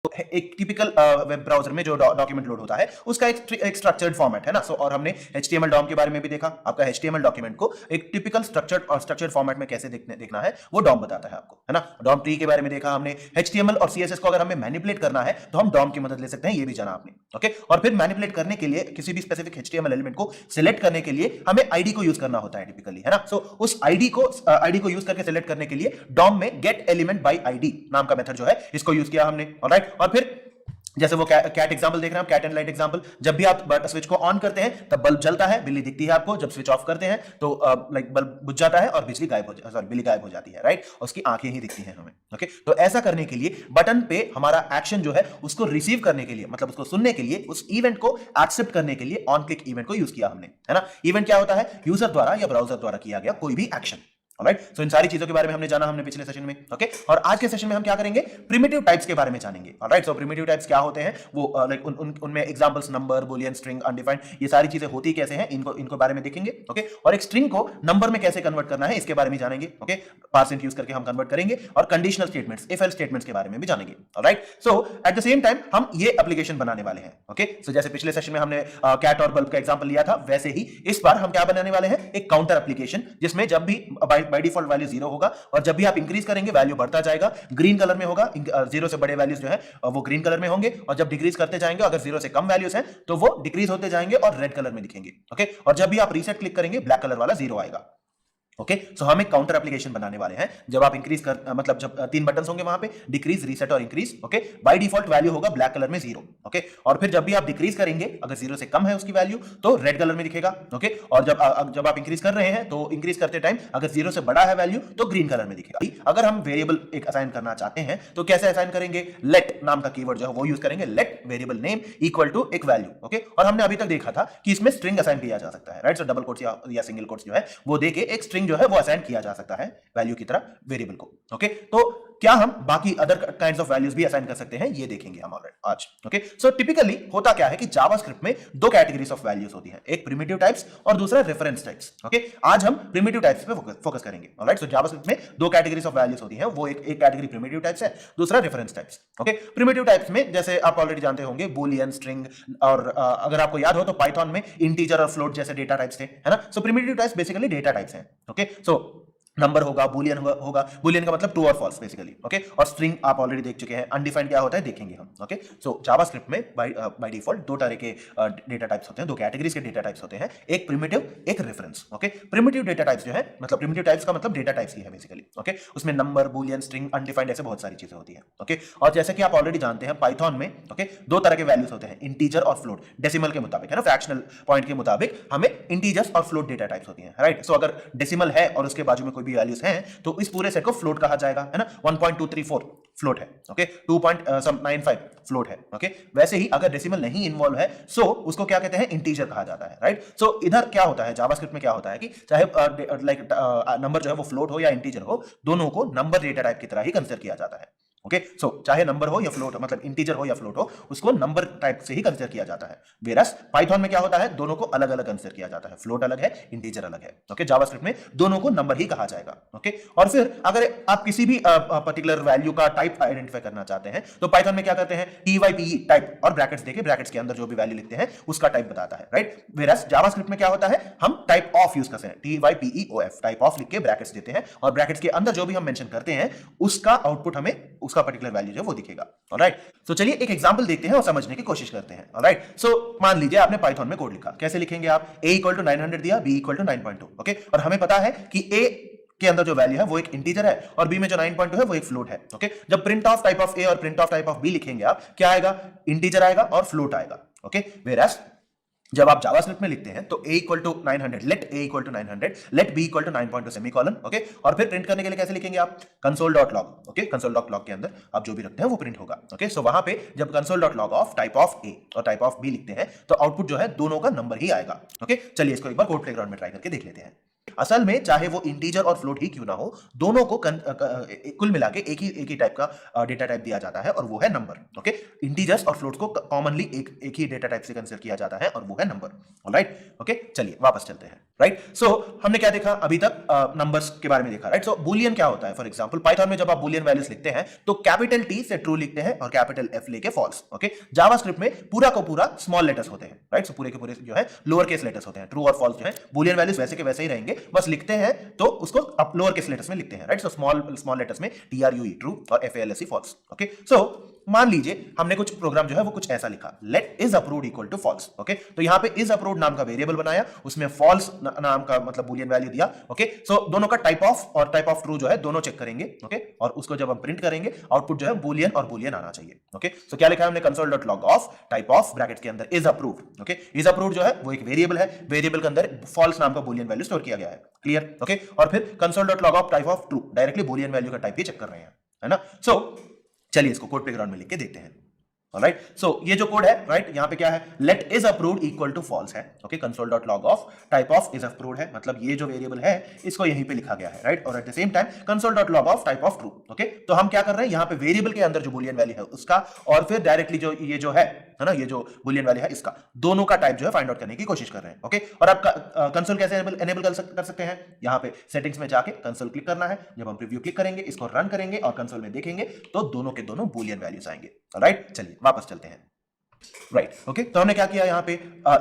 एक typical web browser में जो डॉक्यूमेंट लोड होता है उसका एक स्ट्रक्चर्ड फॉर्मेट है ना। सो और हमने HTML डॉम के बारे में भी देखा। आपका HTML डॉक्यूमेंट को एक टिपिकल स्ट्रक्चर्ड फॉर्मेट में कैसे देखना है वो डॉम बताता है आपको, है ना। डॉम ट्री के बारे में देखा हमने। HTML और CSS को अगर हमें मैनिपुलेट करना है तो हम डॉम की मदद ले सकते हैं, ये भी जाना आपने, ओके। और फिर मैनिपुलेट करने के लिए किसी भी स्पेसिफिक HTML एलिमेंट को सिलेक्ट करने के लिए हमें ID को यूज करना होता है टिपिकली, है ना। सो उस ID को यूज करके सिलेक्ट करने के लिए डॉम में गेट एलिमेंट बाय ID नाम का मेथड जो है इसको यूज किया हमने, ऑलराइट। और फिर जैसे वो कैट एग्जांपल देख रहे हैं आप, कैट एंड लाइट एग्जांपल, जब भी आप स्विच को ऑन करते हैं तब बल्ब जलता है, बिल्ली दिखती है आपको। जब स्विच ऑफ करते हैं तो लाइक बल्ब बुझ जाता है और बिल्ली गायब हो जाती है, राइट। उसकी आंखें ही दिखती हैं हमें, ओके। तो ऐसा करने के लिए बटन पे हमारा एक्शन जो है उसको रिसीव करने के लिए, मतलब उसको सुनने के लिए, उस इवेंट को एक्सेप्ट करने के लिए ऑन क्लिक इवेंट को यूज किया हमने, है ना। इवेंट क्या होता है? यूजर द्वारा या ब्राउजर द्वारा किया गया कोई भी एक्शन, ऑलराइट। सो इन सारी चीजों के बारे में हमने जाना हमने पिछले सेशन में, ओके। और आज के सेशन में हम क्या करेंगे? प्रिमिटिव टाइप्स के बारे में जानेंगे, ऑलराइट। सो प्रिमिटिव टाइप्स क्या होते हैं वो लाइक उनमें examples number, Boolean, string, undefined, ये सारी चीजें होती कैसे हैं इनको बारे में देखेंगे, ओके। और एक स्ट्रिंग को नंबर में कैसे कन्वर्ट करना है इसके बारे में जानेंगे, ओके। पार्सिंट यूज करके हम कन्वर्ट करेंगे और conditional statements, if else statements के बारे में भी जानेंगे, alright. So eight the same time हम ये एप्लीकेशन बनाने वाले हैं, ओके। सो जैसे पिछले सेशन में हमने कैट और बल्ब का एग्जांपल लिया था, वैसे ही इस बार हम क्या बनाने वाले हैं? एक काउंटर एप्लीकेशन, जिसमें जब भी बाय डिफॉल्ट वैल्यू 0 होगा और जब भी आप इंक्रीज करेंगे वैल्यू बढ़ता जाएगा, ग्रीन कलर में होगा। 0 से बड़े वैल्यूज जो है वो ग्रीन कलर में होंगे और जब डिक्रीज करते जाएंगे, अगर 0 से कम वैल्यूज हैं तो वो डिक्रीज होते जाएंगे और रेड कलर में दिखेंगे, ओके। और जब भी आप रीसेट क्लिक करेंगे ब्लैक कलर वाला 0 आएगा, ओके। सो हम एक काउंटर एप्लीकेशन बनाने वाले हैं। जब आप इंक्रीज मतलब जब 3 बटन्स होंगे वहां पे, डिक्रीज, रीसेट और increase, okay. By default value होगा ब्लैक कलर में 0, ओके। और फिर जब भी आप डिक्रीज करेंगे, अगर 0 से कम है उसकी वैल्यू तो रेड कलर में दिखेगा, ओके। और जब आप इंक्रीज कर रहे हैं तो इंक्रीज करते टाइम अगर 0 से बड़ा है वैल्यू तो ग्रीन कलर में दिखेगा। अगर हम वेरिएबल एक असाइन करना चाहते हैं तो कैसे असाइन करेंगे? लेट नाम का कीवर्ड जो है वो यूज करेंगे, let variable name equal to एक वैल्यू, ओके। और हमने अभी तक देखा था कि इसमें स्ट्रिंग असाइन किया जा सकता है, राइट। सो डबल कोट्स या सिंगल कोट्स जो है वो देके एक स्ट्रिंग जो है वो असाइन किया जा सकता है वैल्यू की तरह वेरिएबल को, ओके। तो क्या हम बाकी अदर काइंड्स ऑफ वैल्यूज भी असाइन कर सकते हैं, ये देखेंगे हम ऑलरेडी आज, ओके। सो टिपिकली होता क्या है कि जावास्क्रिप्ट में 2 कैटेगरीज ऑफ वैल्यूज होती हैं, एक प्रिमिटिव टाइप्स और दूसरा रेफरेंस टाइप्स, ओके। आज हम प्रिमिटिव टाइप्स पे फोकस करेंगे, ऑलराइट। सो जावास्क्रिप्ट में 2 कैटेगरीज ऑफ वैल्यूज होती हैं, वो एक कैटेगरी प्रिमिटिव टाइप्स है, दूसरा reference types, okay. Primitive types में जैसे आप ऑलरेडी जानते होंगे बूलियन, स्ट्रिंग और अगर आपको याद हो तो पाइथन में इंटीजर और फ्लोट जैसे डेटा टाइप्स थे, है ना। So primitive types basically data types हैं, ओके। सो नंबर होगा, बूलियन होगा, बूलियन का मतलब ट्रू और फॉल्स बेसिकली, ओके। और स्ट्रिंग आप ऑलरेडी देख चुके हैं, अनडिफाइंड क्या होता है देखेंगे हम, ओके। सो जावास्क्रिप्ट में बाय डिफॉल्ट 2 तरह के डेटा टाइप्स होते हैं, 2 कैटेगरीज के डेटा टाइप्स होते हैं, एक प्रिमिटिव, एक reference, okay. Primitive data types जो है मतलब प्रिमिटिव टाइप्स का मतलब डेटा टाइप्स ही है बेसिकली, ओके। उसमें नंबर, बूलियन, स्ट्रिंग, अनडिफाइंड ऐसे बहुत सारी चीजें होती हैं, ओके। और जैसे कि आप ऑलरेडी जानते हैं पाइथन में, ओके, 2 तरह के वैल्यूज होते हैं, इंटीजर और फ्लोट, डेसिमल के मुताबिक, है ना, फ्रैक्शनल पॉइंट के मुताबिक हमें इंटीजर्स और फ्लोट डेटा टाइप्स होती हैं, राइट। सो अगर डेसिमल है और उसके बाजू में कोई भी वैल्यूज हैं तो इस पूरे सेट को फ्लोट कहा जाएगा, है ना। 1.234 फ्लोट है, ओके। 2.95 फ्लोट है, ओके। वैसे ही अगर डेसिमल नहीं इन्वॉल्व है सो उसको क्या कहते हैं? इंटीजर कहा जाता है, राइट। सो इधर क्या होता है जावास्क्रिप्ट में, क्या होता है कि चाहे लाइक नंबर जो है वो फ्लोट हो या इंटीजर हो, दोनों को नंबर डेटा टाइप की तरह ही कंसीडर किया जाता है, ओके। सो चाहे नंबर हो या फ्लोट हो, मतलब इंटीजर हो या फ्लोट हो, उसको नंबर टाइप से ही कंसीडर किया जाता है। वेरस पाइथन में क्या होता है? दोनों को अलग अलग कंसीडर किया जाता है, फ्लोट अलग है, इंटीजर अलग है, ओके। जावास्क्रिप्ट में दोनों को नंबर ही कहा जाएगा, ओके। और फिर अगर आप किसी भी पर्टिकुलर वैल्यू का टाइप आइडेंटिफाई करना चाहते हैं तो पाइथन में क्या करते हैं? TYPE टाइप और ब्रैकेट्स देके, ब्रैकेट्स के अंदर जो भी वैल्यू लिखते हैं उसका टाइप बताता है, राइट। वेरस जावास्क्रिप्ट में क्या होता है? हम टाइप ऑफ यूज करते हैं, TYPEOF, टाइप ऑफ लिख के ब्रैकेट्स देते हैं और ब्रैकेट्स के अंदर जो भी हम मेंशन करते हैं उसका आउटपुट हमें उसका पर्टिकुलर वैल्यू जो वो दिखेगा, ऑलराइट। सो चलिए एक एग्जांपल देखते हैं और समझने की कोशिश करते हैं, ऑलराइट। सो मान लीजिए आपने पाइथन में कोड लिखा, कैसे लिखेंगे आप? A = 900 दिया, B = 9.2, ओके। और हमें पता है कि A के अंदर जो वैल्यू है वो एक इंटीजर है और B में जो 9.2 है वो एक फ्लोट है, ओके। जब print of type of A और print of type of B लिखेंगे आप, क्या आएगा? इंटीजर आएगा और फ्लोट आएगा, ओके। वेरएस जब आप जावास्क्रिप्ट में लिखते हैं तो A = 900, let A = 900, let B = 9.2 semicolon, okay. और फिर प्रिंट करने के लिए कैसे लिखेंगे आप? console.log, okay. console.log के अंदर आप जो भी रखते हैं वो प्रिंट होगा, ओके। सो वहां पे जब console.log of type of A और टाइप ऑफ B लिखते हैं तो आउटपुट जो है दोनों का नंबर ही आएगा, ओके। चलिए इसको एक बार कोड प्लेग्राउंड में ट्राई करके देख लेते हैं। असल में चाहे वो इंटीजर और फ्लोट ही क्यों ना हो, दोनों को कुल मिला के एक ही टाइप का डेटा टाइप दिया जाता है और वो है नंबर। ओके, इंटीजर्स और फ्लोट को कॉमनली एक ही डेटा टाइप से कंसीडर किया जाता है और वो है नंबर। ऑलराइट, ओके, चलिए वापस चलते हैं। राइट, सो हमने क्या देखा अभी तक? नंबर्स के बारे में देखा। राइट, सो बुलियन क्या होता है? फॉर एग्जांपल पाइथन में जब आप बुलियन वैल्यूज लिखते हैं तो कैपिटल टी से ट्रू लिखते हैं और कैपिटल एफ लेके फॉल्स। ओके, जावास्क्रिप्ट में पूरा को पूरा स्मॉल लेटर्स होते हैं। राइट, सो पूरे के पूरे जो है लोअर केस लेटर्स होते हैं। ट्रू और फॉल्स जो है बुलियन वैल्यूज वैसे के वैसे ही रहेंगे, बस लिखते हैं तो उसको आप लोअर केस लेटर्स में लिखते हैं। राइट, सो स्मॉल लेटर्स में TRUE ट्रू और FALSE फॉल्स। ओके, सो मान लीजिए हमने कुछ प्रोग्राम जो है वो कुछ ऐसा लिखा, let is approved equal to false. Okay, तो यहां पे इज अप्रूव्ड नाम का वेरिएबल बनाया, उसमें फॉल्स नाम का मतलब बुलियन वैल्यू दिया। ओके, सो दोनों का टाइप ऑफ और टाइप ऑफ ट्रू जो है दोनों चेक करेंगे। ओके, और उसको जब हम प्रिंट करेंगे आउटपुट जो है बुलियन और बुलियन आना चाहिए। ओके, सो क्या लिखा है हमने? console.log of type of bracket के अंदर is approved. Okay, is approved जो है वो एक वेरिएबल है, वेरिएबल के अंदर फॉल्स नाम का बुलियन वैल्यू स्टोर किया गया है। क्लियर? ओके, और फिर console.log of type of true, directly Boolean value का टाइप ही चेक कर रहे हैं, है ना? सो चलिए इसको कोड प्लेग्राउंड में लिख के देखते हैं। राइट, सो ये जो कोड है, राइट, यहां पे क्या है? Let is approved equal to false है। Okay, console.log of type of is approved है, मतलब ये जो वेरिएबल है इसको यहीं पे लिखा गया है। राइट, और eight the same time console.log of type of true. Okay, तो हम क्या कर रहे हैं यहां पे वेरिएबल के अंदर जो बुलियन वैल्यू है उसका और फिर डायरेक्टली जो ये जो है ना, ये जो बुलियन वैल्यू है इसका, दोनों का टाइप जो है फाइंड आउट करने की कोशिश कर रहे हैं। ओके, और आप कंसोल कैसे एनेबल कर सकते हैं? यहां पे सेटिंग्स में जाके कंसोल क्लिक करना है। जब हम प्रीव्यू क्लिक करेंगे, इसको रन करेंगे और कंसोल में देखेंगे तो दोनों के दोनों बुलियन वैल्यूज आएंगे। राइट, चलिए वापस चलते हैं। राइट, ओके, तो हमने क्या किया यहाँ पे?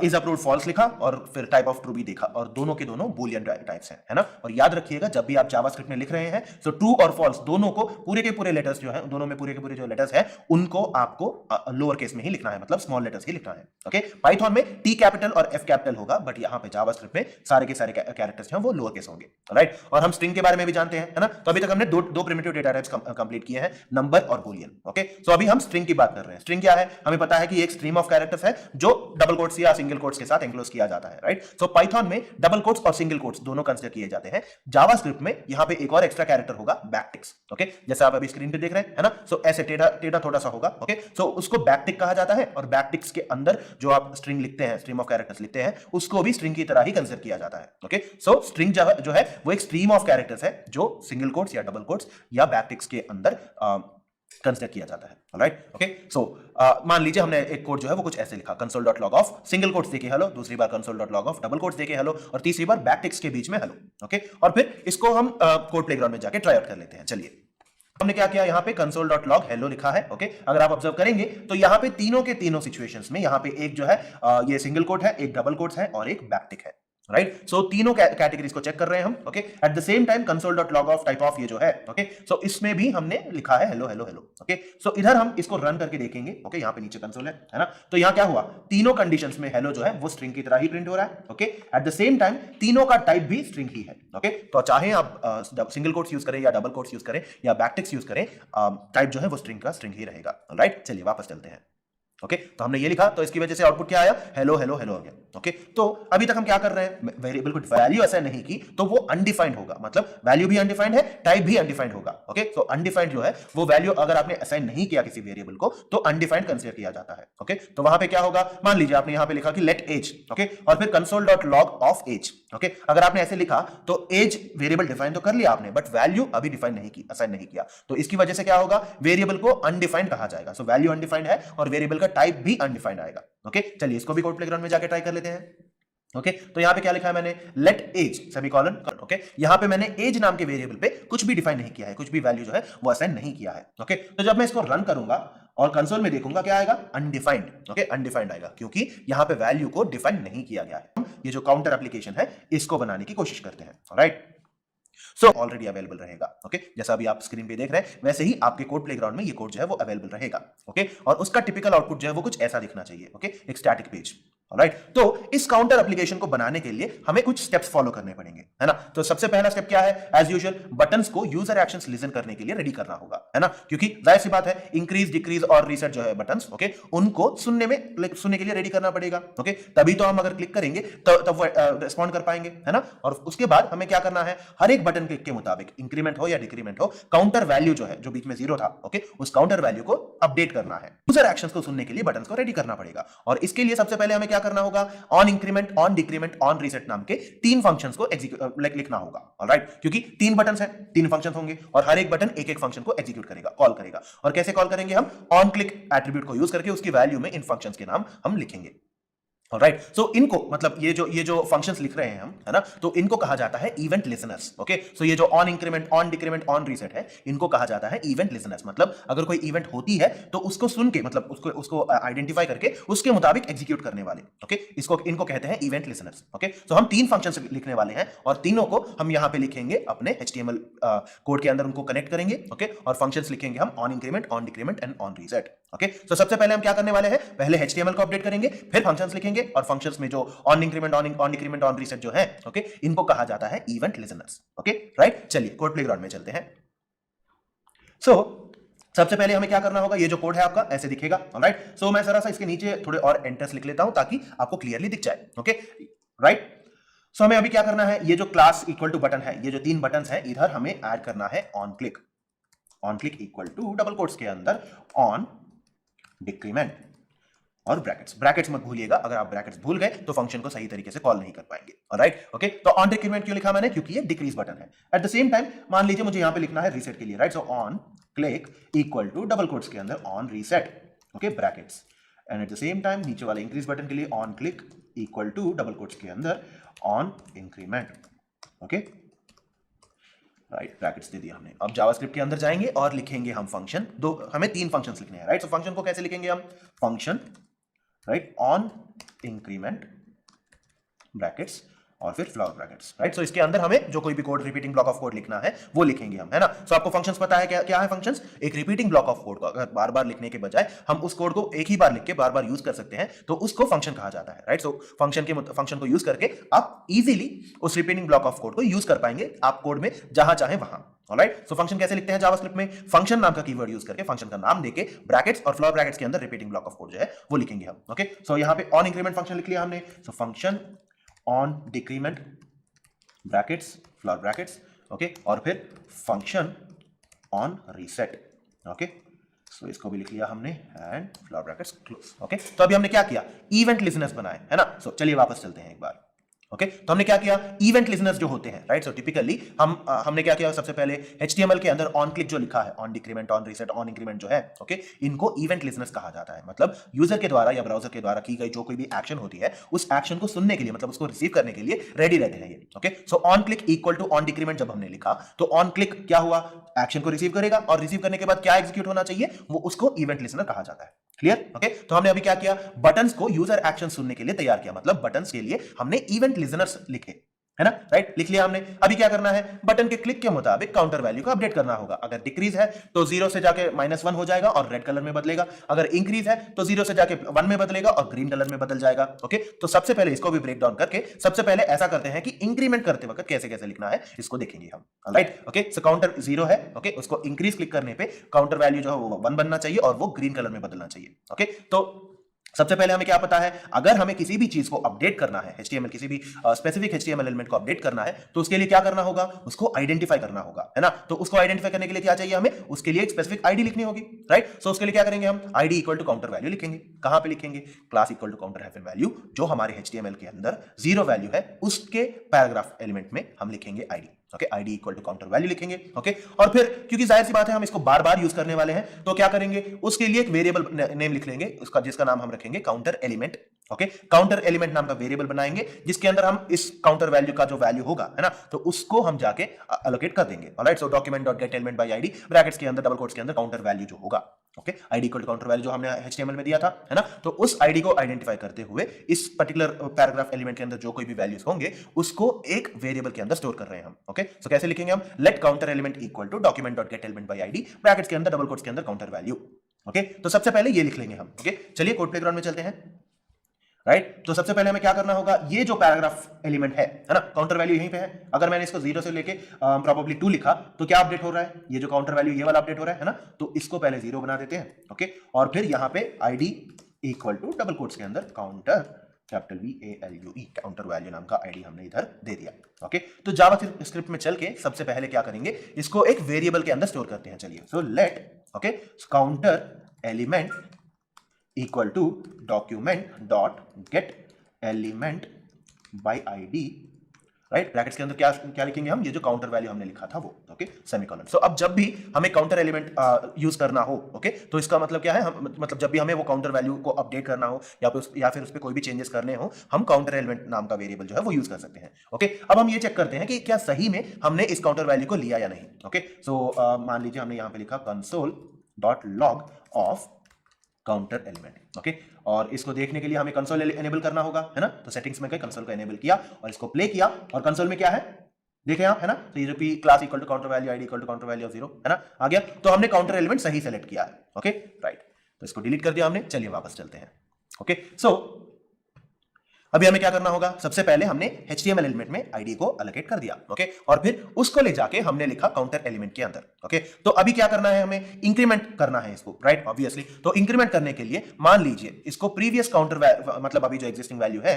इज अप्रूव्ड फॉल्स लिखा और फिर टाइप ऑफ ट्रू भी देखा और दोनों के दोनों बुलियन टाइप्स हैं, है ना? और याद रखिएगा जब भी आप जावास्क्रिप्ट में लिख रहे हैं तो ट्रू और फॉल्स दोनों को पूरे के पूरे लेटर्स जो है, दोनों में पूरे के पूरे जो लेटर्स है उनको आपको लोअर केस में ही लिखना है, मतलब स्मॉल लेटर्स ही लिखना है। ओके, पाइथन में टी कैपिटल और एफ कैपिटल होगा, बट यहाँ पे जावास्क्रिप्ट में सारे के सारे कैरेक्टर्स हैं वो लोअर केस होंगे। राइट, और हम स्ट्रिंग के बारे में भी जानते हैं, है ना? तो अभी तक हमने दो प्रिमिटिव डेटा टाइप्स कंप्लीट किए हैं, नंबर और बुलियन। ओके, सो अभी हम स्ट्रिंग की बात कर रहे हैं। स्ट्रिंग क्या है? हमें पता है कि एक स्ट्रीम ऑफ कैरेक्टर्स है जो डबल कोट्स या सिंगल कोट्स के साथ एनक्लोज किया जाता है। राइट, सो पाइथन में डबल कोट्स और सिंगल कोट्स दोनों कंसीडर किए जाते हैं। जावास्क्रिप्ट में यहां पे एक और एक्स्ट्रा कैरेक्टर होगा, बैकटिक्स। ओके, जैसा आप अभी स्क्रीन पे देख रहे हैं, है ना? सो ऐसे टेढ़ा थोड़ा सा होगा। ओके, सो उसको बैकटिक कहा जाता है और बैकटिक्स के अंदर जो आप स्ट्रिंग लिखते हैं, स्ट्रीम ऑफ कैरेक्टर्स लिखते हैं, उसको भी स्ट्रिंग की तरह ही कंसीडर किया जाता है। ओके, सो स्ट्रिंग जो है वो एक स्ट्रीम ऑफ कैरेक्टर्स है जो सिंगल कोट्स या डबल कोट्स या बैकटिक्स के अंदर कंसीडर किया जाता है। ऑलराइट, ओके, सो मान लीजिए हमने एक कोड जो है वो कुछ ऐसे लिखा, console.log ऑफ सिंगल कोट्स देके हेलो, दूसरी बार console.log ऑफ डबल कोट्स देके हेलो और तीसरी बार बैकटिक्स के बीच में हेलो। ओके, और फिर इसको हम कोड प्लेग्राउंड में जाके ट्राई आउट कर लेते हैं। चलिए, हमने क्या किया? यहाँ पे console.log hello लिखा है। ओके, अगर आप ऑब्जर्व करेंगे तो यहाँ पे तीनों के तीनों सिचुएशंस में यहाँ पे एक जो है ये सिंगल कोट है, एक डबल कोट्स है और एक बैकटिक है। राइट, सो तीनों कैटेगरीज को चेक कर रहे हैं हम। Okay, eight the same time console.log of type of ये जो है, ओके, सो इसमें भी हमने लिखा है हेलो हेलो हेलो। ओके, सो इधर हम इसको रन करके देखेंगे। ओके, यहाँ पे नीचे कंसोल है ना? तो यहाँ क्या हुआ? तीनों कंडीशंस में हेलो जो है वो स्ट्रिंग की तरह ही प्रिंट हो रहा है। Okay, eight the same time तीनों का टाइप भी स्ट्रिंग ही है। ओके, तो चाहे आप सिंगल कोट्स यूज करें या डबल कोट्स यूज करें या बैकटिक्स यूज करें, टाइप जो है वो स्ट्रिंग का स्ट्रिंग ही रहेगा। राइट, चलिए वापस चलते हैं। ओके, तो हमने ये लिखा तो इसकी वजह से आउटपुट क्या आया? हेलो हेलो हेलो हो गया। ओके, तो अभी तक हम क्या कर रहे हैं? वेरिएबल को वैल्यू असाइन नहीं की तो वो अनडिफाइंड होगा, मतलब वैल्यू भी अनडिफाइंड है, टाइप भी अनडिफाइंड होगा। ओके, तो अनडिफाइंड जो है वो वैल्यू अगर आपने असाइन नहीं किया किसी वेरिएबल को तो अनडिफाइंड कंसीडर किया जाता है। ओके, तो वहां पे क्या होगा? मान लीजिए आपने यहां पे लिखा कि लेट एज, ओके, और फिर console.log ऑफ एज। ओके, अगर आपने ऐसे लिखा तो एज वेरिएबल डिफाइन तो कर लिया आपने, बट वैल्यू अभी डिफाइन नहीं की, असाइन नहीं किया, तो इसकी वजह से क्या होगा? वेरिएबल को अनडिफाइंड कहा जाएगा। सो वैल्यू अनडिफाइंड है और वेरिएबल का टाइप भी अनडिफाइंड आएगा। ओके, चलिए इसको भी कोड प्लेग्राउंड में जाके ट्राई कर लेते हैं। ओके, तो यहां पे क्या लिखा है मैंने? Late as semicolon. ओके, यहां पे मैंने एज नाम के वेरिएबल पे कुछ भी डिफाइन नहीं किया है, कुछ भी वैल्यू जो है वो असाइन नहीं किया है। ओके, तो जब मैं इसको रन करूंगा और कंसोल में देखूंगा क्या आएगा? अनडिफाइंड। ओके, अनडिफाइंड आएगा क्योंकि यहां पे वैल्यू को डिफाइन नहीं किया गया है। ये जो काउंटर एप्लीकेशन है इसको बनाने की कोशिश करते हैं। राइट, सो ऑलरेडी अवेलेबल रहेगा। ओके, जैसा अभी आप स्क्रीन पे देख रहे हैं वैसे ही आपके कोड प्लेग्राउंड में ये कोड जो है वो अवेलेबल रहेगा। ओके, और उसका टिपिकल आउटपुट जो है वो कुछ ऐसा दिखना चाहिए। ओके, एक स्टैटिक पेज। राइट, तो इस काउंटर एप्लीकेशन को बनाने के लिए हमें कुछ स्टेप्स फॉलो करने पड़ेंगे, है ना? तो सबसे पहला स्टेप क्या है? एज यूजुअल बटन्स को यूजर एक्शंस लिसन करने के लिए रेडी करना होगा, है ना? क्योंकि जाहिर सी बात है इंक्रीज डिक्रीज और रीसेट जो है बटन्स, ओके, उनको सुनने के लिए रेडी करना पड़ेगा। ओके, तभी तो हम अगर क्लिक करेंगे तो तब वो रिस्पॉन्ड कर पाएंगे, है ना? और उसके बाद हमें क्या करना है? हर एक बटन क्लिक के मुताबिक इंक्रीमेंट हो या डिक्रीमेंट हो, काउंटर वैल्यू जो है जो बीच में 0 था, ओके, उस काउंटर वैल्यू को अपडेट करना है। यूजर एक्शंस को सुनने के लिए बटन्स को रेडी करना पड़ेगा और इसके लिए सबसे पहले हमें क्या क्या करना होगा, on increment, on decrement, on reset नाम के 3 फंक्शंस को लिखना होगा, ऑलराइट, क्योंकि 3 बटन्स हैं, 3 फंक्शन होंगे और हर एक बटन एक एक फंक्शन को एग्जीक्यूट करेगा, कॉल करेगा। और कैसे कॉल करेंगे हम, ऑन क्लिक एट्रीब्यूट को यूज करके उसकी वैल्यू में इन फंक्शंस के नाम हम लिखेंगे, ऑलराइट। सो इनको मतलब ये जो फंक्शंस लिख रहे हैं हम, है ना, तो इनको कहा जाता है इवेंट लिसनर्स। ओके, सो ये जो on increment, on decrement, on reset है, इनको कहा जाता है इवेंट लिसनर्स। मतलब अगर कोई इवेंट होती है तो उसको सुन के, मतलब उसको आइडेंटिफाई करके उसके मुताबिक एग्जीक्यूट करने वाले, ओके, इनको कहते हैं इवेंट लिसनर्स। ओके, सो हम 3 फंक्शंस लिखने वाले हैं और तीनों को हम यहां पे लिखेंगे अपने HTML कोड के अंदर, उनको कनेक्ट करेंगे, ओके, और फंक्शंस लिखेंगे हम on increment, on decrement and on reset. Okay, so सबसे पहले हम क्या करने वाले हैं, पहले HTML को अपडेट करेंगे, फिर फंक्शंस लिखेंगे और फंक्शंस में जो on increment, on decrement, on reset जो है, ओके, इनको कहा जाता है इवेंट लिसनर्स। ओके, राइट, चलिए कोड प्लेग्राउंड में चलते हैं। सो सबसे पहले हमें क्या करना होगा, ये जो कोड है आपका ऐसे दिखेगा, ऑलराइट। सो मैं जरा सा इसके नीचे थोड़े और एंटर्स लिख लेता हूं ताकि आपको क्लियरली दिख जाए, ओके, राइट। सो हमें अभी क्या करना है, ये जो क्लास इक्वल टू बटन है, ये जो 3 बटन है, इधर हमें ऐड करना है on click equal to double quotes के अंदर ऑन डिक्रीमेंट और ब्रैकेट्स मत भूलिएगा, अगर आप ब्रैकेट्स भूल गए तो फंक्शन को सही तरीके से कॉल नहीं कर पाएंगे, ऑलराइट। ओके, तो ऑन डिक्रीमेंट क्यों लिखा मैंने, क्योंकि ये डिक्रीज बटन है। एट द सेम टाइम मान लीजिए मुझे यहां पे लिखना है रीसेट के लिए, right, so on click equal to double quotes के अंदर on reset, okay, brackets, and at the same time नीचे वाले इंक्रीज बटन के लिए on click equal to double quotes के अंदर on increment, okay, right, brackets दे दिया हमने। अब जावास्क्रिप्ट के अंदर जाएंगे और लिखेंगे हम फंक्शन, हमें 3 फंक्शंस लिखने हैं, राइट। सो फंक्शन को कैसे लिखेंगे हम, function, right, on increment brackets और फिर फ्लावर ब्रैकेट्स, राइट। सो इसके अंदर हमें जो कोई भी code, repeating block of code लिखना है वो लिखेंगे हम, है ना। सो आपको फंक्शंस पता है क्या है फंक्शंस, एक रिपीटिंग ब्लॉक ऑफ कोड को अगर बार बार लिखने के बजाय हम उस कोड को एक ही बार लिख के बार बार यूज कर सकते हैं तो उसको फंक्शन कहा जाता है, राइट। सो फंक्शन को यूज करके आप इजीली उस रिपीटिंग ब्लॉक ऑफ कोड को यूज कर पाएंगे आप कोड में जहां चाहे वहां, ऑलराइट। सो फंक्शन कैसे लिखते हैं जावास्क्रिप्ट में, फंक्शन नाम का कीवर्ड यूज करके फंक्शन का नाम देके ब्रैकेट्स और फ्लावर ब्रैकेट्स के अंदर रिपीटिंग ब्लॉक ऑफ कोड जो है वो लिखेंगे हम, ओके। सो यहां पे ऑन इंक्रीमेंट फंक्शन लिख लिया हमने, so function on decrement brackets, flower brackets, okay, और फिर फंक्शन ऑन रीसेट, ओके, सो इसको भी लिख लिया हमने and flower brackets close, okay. तो अभी हमने क्या किया, इवेंट लिसनर्स बनाए, है ना। सो चलिए वापस चलते हैं एक बार, ओके। तो हमने क्या किया, इवेंट लिसनर्स जो होते हैं, राइट। सो टिपिकली हमने क्या किया, सबसे पहले HTML के अंदर ऑन क्लिक जो लिखा है, on decrement, on reset, on increment जो है, ओके, इनको इवेंट लिसनर्स कहा जाता है। मतलब यूजर के द्वारा या ब्राउजर के द्वारा की गई जो कोई भी एक्शन होती है उस एक्शन को सुनने के लिए, मतलब उसको रिसीव करने के लिए रेडी रहते हैं ये, okay. So on click equal to on decrement जब हमने लिखा तो ऑन क्लिक क्या हुआ, एक्शन को रिसीव करेगा और रिसीव करने के बाद क्या एग्जीक्यूट होना चाहिए, वो उसको इवेंट लिसनर कहा जाता है। Clear, okay. तो हमने अभी क्या किया, बटन्स को यूजर एक्शन सुनने के लिए तैयार किया, मतलब बटन्स के लिए हमने इवेंट लिसनर्स लिखे, है ना, राइट, लिख लिया हमने। अभी क्या करना है, बटन के क्लिक के मुताबिक काउंटर वैल्यू को अपडेट करना होगा। अगर डिक्रीज है तो 0 से जाके -1 हो जाएगा और रेड कलर में बदलेगा, अगर इंक्रीज है तो 0 से जाके 1 में बदलेगा और ग्रीन कलर में बदल जाएगा, ओके। तो सबसे पहले इसको भी ब्रेक डाउन करके सबसे पहले ऐसा करते हैं कि इंक्रीमेंट करते वक्त कैसे कैसे लिखना है इसको देखेंगे हम, राइट, ओके। सो काउंटर 0 है, ओके, उसको इंक्रीज क्लिक करने पे काउंटर वैल्यू जो है वो 1 बनना चाहिए और वो ग्रीन कलर में बदलना चाहिए, ओके। तो सबसे पहले हमें क्या पता है, अगर हमें किसी भी चीज को अपडेट करना है, HTML किसी भी स्पेसिफिक HTML एलिमेंट को अपडेट करना है तो उसके लिए क्या करना होगा, उसको आइडेंटिफाई करना होगा, है ना। तो उसको आइडेंटिफाई करने के लिए क्या चाहिए हमें, उसके लिए एक स्पेसिफिक आईडी लिखनी होगी, राइट। सो उसके लिए क्या करेंगे हम, ID equal to counter value लिखेंगे। कहां पे लिखेंगे, class equal to counter hyphen value, जो हमारे HTML के अंदर 0 वैल्यू है उसके पैराग्राफ एलिमेंट में हम लिखेंगे ID, okay, ID equal to counter value लिखेंगे, ओके। और फिर क्योंकि जाहिर सी बात है हम इसको बार बार यूज करने वाले हैं तो क्या करेंगे, उसके लिए एक वेरिएबल नेम लिख लेंगे उसका, जिसका नाम हम रखेंगे counter element, okay. Counter element नाम का वेरिएबल बनाएंगे जिसके अंदर हम इस काउंटर वैल्यू का जो वैल्यू होगा, है ना, तो उसको हम जाके अलोकेट कर देंगे, alright. So document dot get element by ID brackets के अंदर डबल कोट्स के अंदर काउंटर वैल्यू जो होगा, okay, ID equal to counter value जो हमने HTML में दिया था, है ना, तो उस आईडी को आइडेंटिफाई करते हुए इस पर्टिकुलर पैराग्राफ एलिमेंट के अंदर जो कोई भी वैल्यूज होंगे उसको एक वेरिएबल के अंदर स्टोर कर रहे हैं हम, ओके। सो कैसे लिखेंगे हम, let counter element equal to document dot get element by ID brackets के अंदर डबल कोट्स के अंदर काउंटर वैल्यू, ओके। तो सबसे पहले ये लिख लेंगे हम, ओके। चलिए कोड प्लेग्राउंड में चलते हैं, राइट। तो सबसे पहले हमें क्या करना होगा, ये जो पैराग्राफ एलिमेंट है ना, काउंटर वैल्यू यहीं पे है। अगर मैंने इसको 0 से लेके प्रोबेबली 2 लिखा तो क्या अपडेट हो रहा है, ये जो काउंटर वैल्यू ये वाला अपडेट हो रहा है ना, तो इसको पहले 0 बना देते हैं, ओके। और फिर यहां पे ID equal to double quotes के अंदर counter capital VALUE counter value नाम का आईडी हमने इधर दे दिया, ओके। तो जावा स्क्रिप्ट में चल के सबसे पहले क्या करेंगे, इसको एक वेरिएबल के अंदर स्टोर करते हैं। चलिए, so let, okay, counter element equal to document dot get element by ID, right, brackets के अंदर क्या क्या लिखेंगे हम, ये जो काउंटर वैल्यू हमने लिखा था वो, ओके, सेमीकोलन। सो अब जब भी हमें काउंटर एलिमेंट यूज करना हो, ओके, तो इसका मतलब क्या है, हम मतलब जब भी हमें वो काउंटर वैल्यू को अपडेट करना हो या फिर उस पर कोई भी चेंजेस करने हो, हम काउंटर एलिमेंट नाम का वेरिएबल जो है वो यूज कर सकते हैं, ओके। अब हम ये चेक करते हैं कि क्या सही में हमने इस काउंटर वैल्यू को लिया या नहीं, ओके। सो मान लीजिए हमने यहाँ पे लिखा console.log of counter element, okay, और इसको देखने के लिए हमें कंसोल एनेबल करना होगा, है ना। तो सेटिंग्स में गए, कंसोल को एनेबल किया और इसको प्ले किया, और कंसोल में क्या है देखें आप, है ना। तो ये जो P class equal to counter value, ID equal to counter value of 0, है ना, आ गया। तो हमने काउंटर एलिमेंट सही सेलेक्ट किया है, ओके, राइट। तो इसको डिलीट कर दिया हमने, चलिए वापस चलते हैं, ओके। सो अभी हमें क्या करना होगा, सबसे पहले हमने HTML एलिमेंट में आईडी को अलोकेट कर दिया, ओके, और फिर उसको ले जाके हमने लिखा काउंटर एलिमेंट के अंदर, ओके। तो अभी क्या करना है, हमें इंक्रीमेंट करना है इसको, राइट, ऑब्वियसली। तो इंक्रीमेंट करने के लिए मान लीजिए इसको प्रीवियस काउंटर मतलब अभी जो एग्जिस्टिंग वैल्यू है,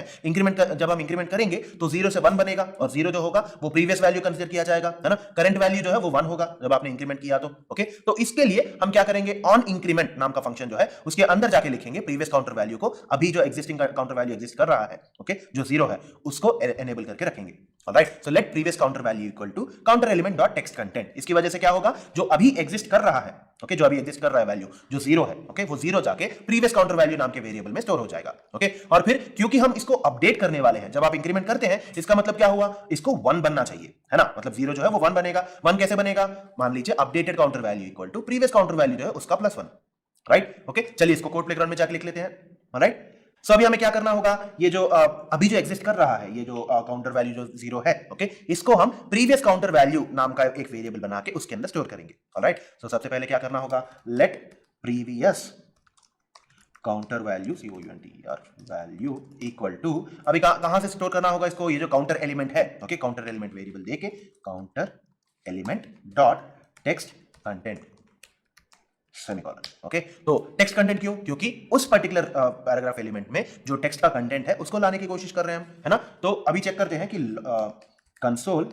जब हम इंक्रीमेंट करेंगे तो 0 से 1 बनेगा, और 0 जो होगा वो प्रीवियस वैल्यू कंसीडर किया जाएगा, है ना। करंट वैल्यू जो है वो 1 होगा जब आपने इंक्रीमेंट किया तो, ओके। तो इसके लिए हम क्या करेंगे, ऑन इंक्रीमेंट नाम का फंक्शन जो है उसके अंदर जाके लिखेंगे प्रीवियस काउंटर वैल्यू को, अभी जो एग्जिस्टिंग काउंटर वैल्यू एग्जिस्ट कर रहा है, ओके, जो 0 है उसको एनेबल करके रखेंगे, alright. So let previous counter value equal to counter element dot text content. इसकी वजह से क्या होगा, जो अभी एग्जिस्ट कर रहा है, ओके, जो अभी एग्जिस्ट कर रहा है वैल्यू जो 0 है, ओके, वो 0 जाके प्रीवियस काउंटर वैल्यू नाम के वेरिएबल में स्टोर हो जाएगा, ओके। और फिर क्योंकि हम इसको अपडेट करने वाले हैं, जब आप इंक्रीमेंट करते हैं इसका मतलब क्या हुआ, इसको 1 बनना चाहिए, है ना। मतलब 0 जो है वो 1 बनेगा। 1 कैसे बनेगा, मान लीजिए updated counter value equal to previous counter value जो है उसका +1, राइट, ओके। चलिए इसको कोड प्लेग्राउंड में जाके लिख लेते हैं, ऑलराइट। सो अभी हमें क्या करना होगा, ये जो अभी जो एग्जिस्ट कर रहा है, ये जो काउंटर वैल्यू जो 0 है, ओके, इसको हम प्रीवियस काउंटर वैल्यू नाम का एक वेरिएबल बना के उसके अंदर स्टोर करेंगे, ऑलराइट। सो सबसे पहले क्या करना होगा, let previous counter value COUNTER value equal to, अभी कहां से स्टोर करना होगा इसको, ये जो काउंटर एलिमेंट है, ओके, काउंटर एलिमेंट वेरिएबल देके counter element dot text content semicolon, okay. तो टेक्स्ट कंटेंट क्यों, क्योंकि उस पर्टिकुलर पैराग्राफ एलिमेंट में जो टेक्स्ट का कंटेंट है उसको लाने की कोशिश कर रहे हैं हम, है ना। तो अभी चेक करते हैं कि console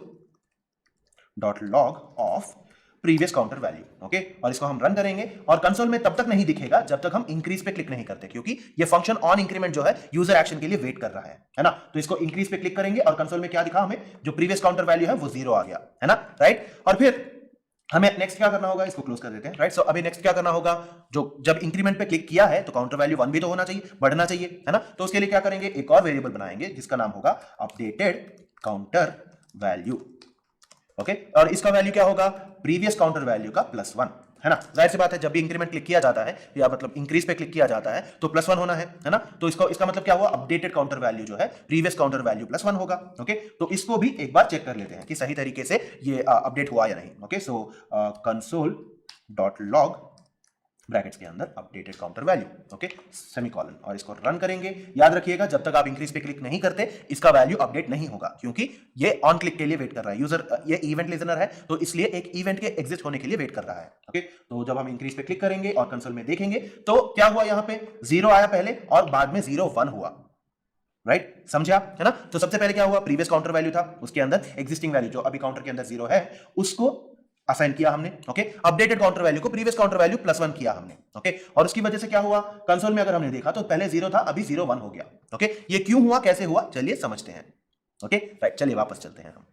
dot log of previous counter value, okay, और इसको हम रन करेंगे, और कंसोल में तब तक नहीं दिखेगा जब तक हम इंक्रीज पे क्लिक नहीं करते, क्योंकि ये फंक्शन ऑन इंक्रीमेंट जो है यूजर एक्शन के लिए वेट कर रहा है ना। तो इसको इंक्रीज पे क्लिक करेंगे और कंसोल में क्या दिखा हमें, जो प्रीवियस काउंटर वैल्यू है वो 0 आ गया, है ना, राइट। और फिर हमें नेक्स्ट क्या करना होगा, इसको क्लोज कर देते हैं, राइट। सो अभी नेक्स्ट क्या करना होगा, जो जब इंक्रीमेंट पे क्लिक किया है तो काउंटर वैल्यू 1 भी तो होना चाहिए, बढ़ना चाहिए, है ना। तो उसके लिए क्या करेंगे, एक और वेरिएबल बनाएंगे जिसका नाम होगा अपडेटेड काउंटर वैल्यू, ओके। और इसका वैल्यू क्या होगा, प्रीवियस काउंटर वैल्यू का +1, है ना। जाहिर सी बात है, जब भी इंक्रीमेंट क्लिक किया जाता है या मतलब इंक्रीज पे क्लिक किया जाता है तो +1 होना है ना। तो इसका मतलब क्या हुआ, अपडेटेड काउंटर वैल्यू जो है प्रीवियस काउंटर वैल्यू +1 होगा, ओके। तो इसको भी एक बार चेक कर लेते हैं कि सही तरीके से ये अपडेट हुआ या नहीं, ओके। सो कंसोल डॉट लॉग ब्रैकेट्स के अंदर updated counter value, okay, semicolon, और इसको रन करेंगे। याद रखिएगा, जब तक आप इंक्रीज पे क्लिक नहीं करते इसका वैल्यू अपडेट नहीं होगा, क्योंकि ये ऑन क्लिक के लिए वेट कर रहा है यूजर, ये इवेंट लिसनर है तो इसलिए एक इवेंट के एग्जिस्ट होने के लिए वेट कर रहा है, ओके। तो जब हम इंक्रीज पे क्लिक करेंगे और कंसोल में देखेंगे तो क्या हुआ, यहाँ पे 0 आया पहले और बाद में 0 1 हुआ, राइट, समझे आप, है ना। तो सबसे पहले क्या हुआ, प्रीवियस काउंटर वैल्यू था, उसके अंदर एग्जिस्टिंग वैल्यू जो अभी काउंटर के अंदर 0 है उसको असाइन किया हमने, ओके। अपडेटेड काउंटर वैल्यू को प्रीवियस काउंटर वैल्यू +1 किया हमने, ओके। और उसकी वजह से क्या हुआ, कंसोल में अगर हमने देखा तो पहले 0 था, अभी 0 1 हो गया, ओके। ये क्यों हुआ, कैसे हुआ, चलिए समझते हैं, ओके, राइट। चलिए वापस चलते हैं हम।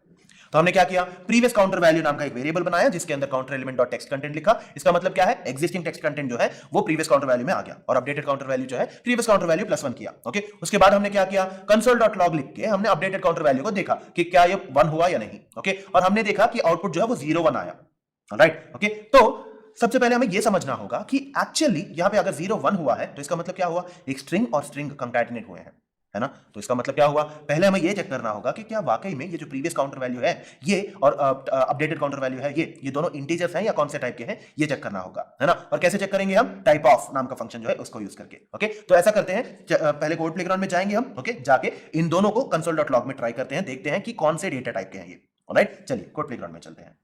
तो हमने क्या किया, प्रीवियस काउंटर वैल्यू नाम का एक वेरिएबल बनाया जिसके अंदर counter element dot text content लिखा। इसका मतलब क्या है, एग्जिस्टिंग टेक्स्ट कंटेंट जो है वो प्रीवियस काउंटर वैल्यू में आ गया, और अपडेटेड काउंटर वैल्यू जो है प्रीवियस काउंटर वैल्यू +1 किया, ओके। उसके बाद हमने क्या किया, कंसोल डॉट लॉग लिख के हमने अपडेटेड काउंटर वैल्यू को देखा कि क्या ये 1 हुआ या नहीं, ओके। और हमने देखा कि आउटपुट जो है वो 0 1 आया, राइट, ओके। तो सबसे पहले हमें यह समझना होगा कि एक्चुअली यहां पे अगर 0 1 हुआ है तो इसका मतलब क्या हुआ, एक स्ट्रिंग और स्ट्रिंग कंकैटिनेट हुए हैं, है ना। तो इसका मतलब क्या हुआ, पहले हमें यह चेक करना होगा कि क्या वाकई में ये जो प्रीवियस काउंटर वैल्यू है ये और अपडेटेड काउंटर वैल्यू है ये दोनों इंटीजर्स हैं या कौन से टाइप के हैं, ये चेक करना होगा, है ना। और कैसे चेक करेंगे हम, टाइप ऑफ नाम का फंक्शन जो है उसको यूज करके, ओके। तो ऐसा करते हैं, पहले कोड प्लेग्राउंड में जाएंगे हम, ओके, जाके इन दोनों को कंसोल डॉट लॉग में ट्राई करते हैं, देखते हैं कि कौन से डेटा टाइप के हैं ये, ऑलराइट। चलिए कोड प्लेग्राउंड में चलते हैं।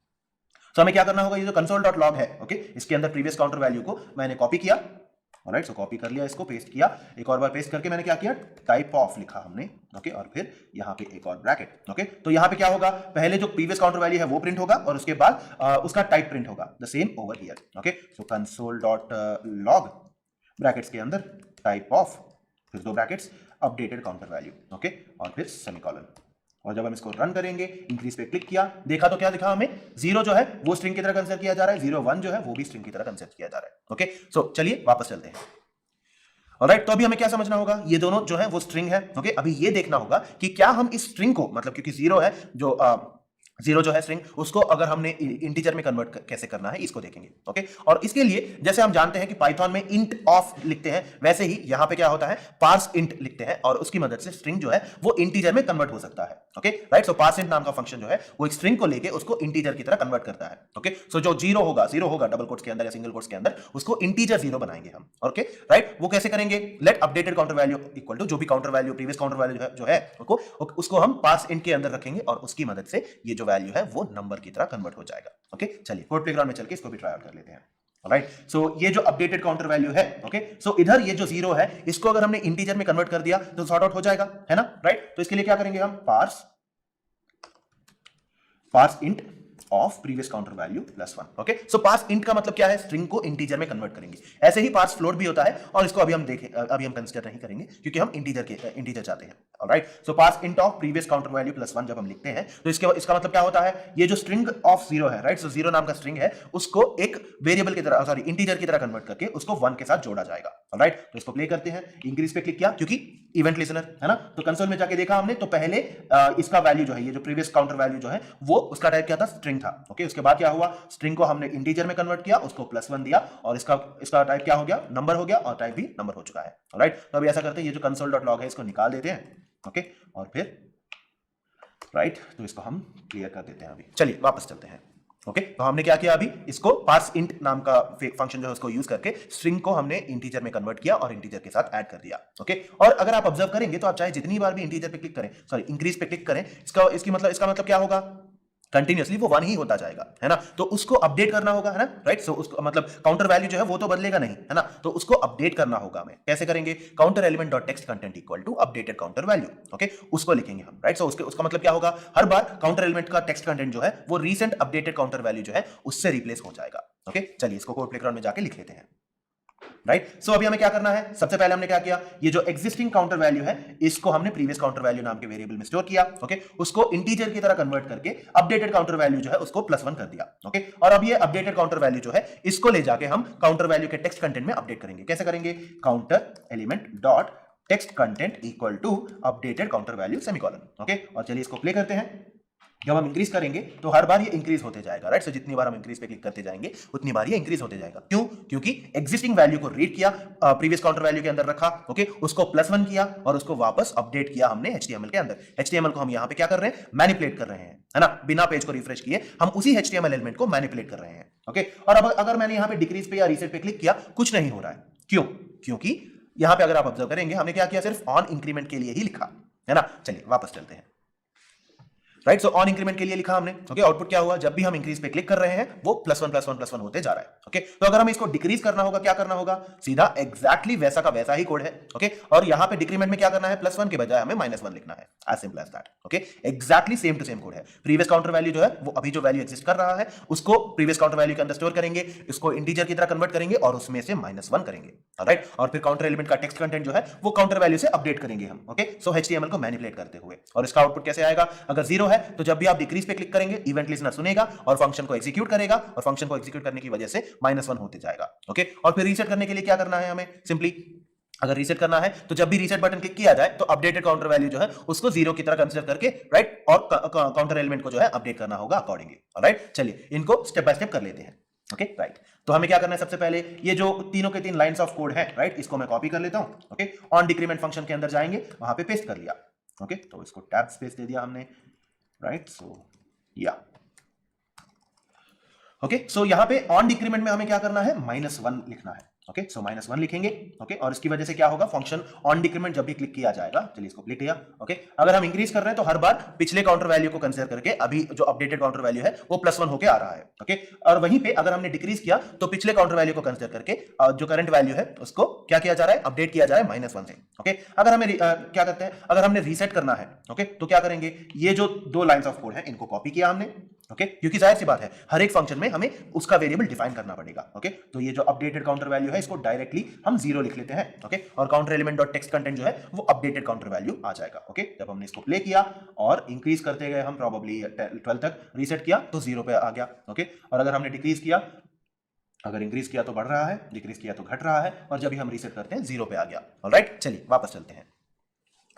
तो हमें क्या करना होगा, ये जो कंसोल डॉट लॉग है, ओके, इसके अंदर प्रीवियस काउंटर वैल्यू को मैंने कॉपी किया, ऑलराइट। सो कॉपी कर लिया, इसको पेस्ट किया, एक और बार पेस्ट करके मैंने क्या किया, टाइप ऑफ लिखा हमने, ओके, और फिर यहाँ पे एक और ब्रैकेट, ओके। तो यहाँ पे क्या होगा, पहले जो प्रीवियस काउंटर वैल्यू है वो प्रिंट होगा और उसके बाद उसका टाइप प्रिंट होगा, the same over here, okay. So console dot log brackets के अंदर टाइप ऑफ, फिर 2 brackets, updated counter value, okay, और फिर सेमीकोलन। और जब हम इसको रन करेंगे, इंक्रीज पे क्लिक किया, देखा तो क्या दिखा हमें, 0 जो है वो स्ट्रिंग की तरह कंसीडर किया जा रहा है, 0 1 जो है वो भी स्ट्रिंग की तरह कंसीडर किया जा रहा है। ओके, सो चलिए वापस चलते हैं। ऑलराइट, तो अभी हमें क्या समझना होगा, ये दोनों जो है वो स्ट्रिंग है। ओके, अभी ये देखना होगा कि क्या हम इस स्ट्रिंग को, मतलब क्योंकि 0 है जो 0 जो है स्ट्रिंग, उसको अगर हमने इंटीजर में कन्वर्ट कैसे करना है इसको देखेंगे। ओके, और इसके लिए जैसे हम जानते हैं कि पाइथन में इंट ऑफ लिखते हैं, वैसे ही यहां पे क्या होता है, पार्स इंट लिखते हैं और उसकी मदद से स्ट्रिंग जो है वो इंटीजर में कन्वर्ट हो सकता है। ओके, राइट, सो पार्स इंट नाम का फंक्शन जो है वो एक स्ट्रिंग को लेके उसको इंटीजर की तरह कन्वर्ट करता है। ओके, सो जो 0 होगा डबल कोट्स के अंदर या सिंगल कोट्स के अंदर, उसको इंटीजर 0 बनाएंगे हम। ओके, राइट, वो कैसे करेंगे, let updated counter value equal to जो भी counter value, previous counter value जो है उसको हम पार्स इंट के अंदर रखेंगे और उसकी मदद से ये जो वैल्यू है वो नंबर की तरह कन्वर्ट हो जाएगा। ओके, चलिए कोड प्लेग्राउंड में चल के इसको भी ट्राई आउट कर लेते हैं। ऑलराइट, सो ये जो अपडेटेड काउंटर वैल्यू है, ओके, सो इधर ये जो 0 है इसको अगर हमने इंटीजर में कन्वर्ट कर दिया तो सॉर्ट आउट हो जाएगा, है ना, राइट। तो इसके लिए क्या करेंगे हम, parse int of previous counter value plus 1। Okay, so parse int का मतलब क्या है, स्ट्रिंग को इंटीजर में कन्वर्ट करेंगे। ऐसे ही पार्स फ्लोट भी होता है और इसको अभी हम कंसीडर नहीं करेंगे क्योंकि हम इंटीजर चाहते हैं। Alright, so parse int of previous counter value plus 1 जब हम लिखते हैं तो इसका मतलब क्या होता है, ये जो स्ट्रिंग ऑफ 0 है, राइट, सो 0 नाम का स्ट्रिंग है, उसको एक वेरिएबल की तरह, सॉरी, इंटीजर की तरह कन्वर्ट करके उसको 1 के साथ जोड़ा जाएगा। ऑलराइट, तो इसको प्ले करते हैं, इंक्रीज पे क्लिक किया क्योंकि इवेंट लिसनर है ना, तो कंसोल में जाके देखा हमने तो पहले इसका वैल्यू जो है, ये जो प्रीवियस काउंटर वैल्यू जो है वो उसका टाइप क्या था, स्ट्रिंग था। ओके, उसके बाद क्या हुआ, स्ट्रिंग को हमने इंटीजर में कन्वर्ट किया, उसको +1 दिया और इसका टाइप क्या हो गया, नंबर हो गया और टाइप भी नंबर हो चुका है। ऑलराइट, तो अभी ऐसा करते हैं, ये जो console.log है इसको निकाल देते हैं। ओके, और फिर राइट, तो इसको हम क्लियर कर देते हैं। अभी चलिए वापस चलते हैं। ओके, तो हमने क्या किया, अभी इसको पार्स इंट नाम का फंक्शन जो है उसको यूज करके स्ट्रिंग को हमने इंटीजर में कन्वर्ट किया और इंटीजर के साथ ऐड कर दिया। ओके, और अगर आप ऑब्जर्व करेंगे तो आप चाहे जितनी बार भी इंटीजर पे क्लिक करें, सॉरी, इंक्रीज पे क्लिक करें, इसका मतलब क्या होगा, कंटिन्यूअसली वो 1 ही होता जाएगा, है ना। तो उसको अपडेट करना होगा, है ना, राइट। सो उसको मतलब काउंटर वैल्यू जो है वो तो बदलेगा नहीं, है ना, तो उसको अपडेट करना होगा हमें। कैसे करेंगे, counter element dot text content equal to updated counter value. Okay, उसको लिखेंगे हम, राइट। सो उसका मतलब क्या होगा, हर बार काउंटर एलिमेंट का टेक्स्ट कंटेंट जो है वो रीसेंट अपडेटेड काउंटर वैल्यू जो है उससे रिप्लेस हो जाएगा। ओके, चलिए इसको कोड प्लेग्राउंड में जाके लिख लेते हैं। राइट, सो अभी हमें क्या करना है, सबसे पहले हमने क्या किया, ये जो एग्जिस्टिंग काउंटर वैल्यू है इसको हमने प्रीवियस काउंटर वैल्यू नाम के वेरिएबल में स्टोर किया। ओके, उसको इंटीजर की तरह कन्वर्ट करके अपडेटेड काउंटर वैल्यू जो है उसको +1 कर दिया। ओके, और अब ये अपडेटेड काउंटर वैल्यू जो है इसको ले जाके हम काउंटर वैल्यू के टेक्स्ट कंटेंट में अपडेट करेंगे। कैसे करेंगे, counter element dot text content equal to updated counter value semicolon. Okay, और चलिए इसको प्ले करते हैं। जब हम इंक्रीज करेंगे तो हर बार ये इंक्रीज होते जाएगा, राइट। सो जितनी बार हम इंक्रीज पे क्लिक करते जाएंगे उतनी बार ये इंक्रीज होते जाएगा। क्यों, क्योंकि एग्जिस्टिंग वैल्यू को रीड किया, प्रीवियस काउंटर वैल्यू के अंदर रखा, ओके, उसको +1 किया और उसको वापस अपडेट किया हमने HTML के अंदर। HTML को हम यहां पे क्या कर रहे हैं, मैनिपुलेट कर रहे हैं, है ना, बिना पेज को रिफ्रेश किए हम उसी HTML एलिमेंट को मैनिपुलेट कर रहे हैं। ओके, और अब अगर मैंने यहां पे डिक्रीज पे या रीसेट पे क्लिक किया, कुछ नहीं हो रहा है। क्यों, क्योंकि यहां पे अगर आप ऑब्जर्व करेंगे हमने क्या किया, सिर्फ ऑन इंक्रीमेंट के लिए ही लिखा, है ना। चलिए वापस चलते हैं। राइट, सो ऑन इंक्रीमेंट के लिए लिखा हमने। ओके, आउटपुट क्या हुआ, जब भी हम इंक्रीज पे क्लिक कर रहे हैं वो +1 होते जा रहा है। ओके, तो अगर हमें इसको डिक्रीज करना होगा, क्या करना होगा, सीधा एग्जैक्टली वैसा का वैसा ही कोड है। ओके, और यहां पे डिक्रीमेंट में क्या करना है, +1 के बजाय हमें -1 लिखना है, as simple as that. Okay, exactly same to same code है। प्रीवियस काउंटर वैल्यू जो है वो अभी जो वैल्यू एग्जिस्ट कर रहा है उसको प्रीवियस काउंटर वैल्यू के अंदर स्टोर करेंगे, इसको इंटीजर की तरह कन्वर्ट करेंगे और उसमें से -1 करेंगे। राइट, और फिर काउंटर एलिमेंट का टेक्स्ट कंटेंट जो है वो काउंटर वैल्यू से अपडेट करेंगे हम। ओके, सो HTML को मैनिपुलेट करते हुए, और इसका आउटपुट कैसे आएगा, अगर 0 है तो जब भी आप डिक्रीज पे क्लिक करेंगे इवेंट लिसनर सुनेगा और फंक्शन को एग्जीक्यूट करेगा और फंक्शन को एग्जीक्यूट करने की वजह से -1 होते जाएगा। ओके, और फिर रीसेट करने के लिए क्या करना है हमें, सिंपली अगर रीसेट करना है तो जब भी रीसेट बटन क्लिक किया जाए तो अपडेटेड काउंटर वैल्यू जो है उसको 0 की तरह कंसीडर करके, राइट, और काउंटर एलिमेंट को जो है अपडेट करना होगा अकॉर्डिंगली। राइट, चलिए इनको स्टेप बाय स्टेप कर लेते हैं। ओके, राइट, तो हमें क्या करना है, सबसे पहले ये जो तीनों के तीन लाइंस ऑफ कोड है, राइट, इसको मैं कॉपी कर लेता हूं। ओके, ऑन डिक्रीमेंट फंक्शन के अंदर जाएंगे, वहां पे पेस्ट कर लिया। ओके, तो इसको टैब स्पेस दे दिया हमने, राइट, सो या ओके, सो यहां पे ऑन डिक्रीमेंट में हमें क्या करना है, -1 लिखना है। ओके, सो -1 लिखेंगे। ओके, और इसकी वजह से क्या होगा, फंक्शन ऑन डिक्रीमेंट जब भी क्लिक किया जाएगा, चलिए इसको क्लिक किया। ओके, अगर हम इंक्रीज कर रहे हैं तो हर बार पिछले काउंटर वैल्यू को कंसीडर करके अभी जो अपडेटेड काउंटर वैल्यू है वो +1 होके आ रहा है। ओके, और वहीं पे अगर हमने डिक्रीज किया तो पिछले काउंटर वैल्यू को कंसीडर करके जो करंट वैल्यू है उसको क्या किया जा रहा है, अपडेट किया जा रहा है -1 से। ओके, अगर हमें क्या करते हैं, अगर हमने रीसेट करना है, ओके, तो क्या करेंगे, ये जो 2 लाइंस ऑफ कोड है इनको कॉपी किया हमने, ओके, क्योंकि जाहिर सी बात है हर एक फंक्शन में हमें उसका वेरिएबल डिफाइन करना पड़ेगा। ओके, तो ये जो अपडेटेड काउंटर वैल्यू है इसको डायरेक्टली हम 0 लिख लेते हैं। ओके, और counter element dot text content जो है वो अपडेटेड काउंटर वैल्यू आ जाएगा। ओके, जब हमने इसको प्ले किया और इंक्रीज करते गए, हम प्रोबेबली 12 तक रीसेट किया तो 0 पे आ गया। ओके, और अगर हमने डिक्रीज किया, अगर इंक्रीज किया तो बढ़ रहा है, डिक्रीज किया तो घट रहा है, और जब भी हम रीसेट करते हैं 0 पे आ गया। ऑलराइट, चलिए वापस चलते हैं।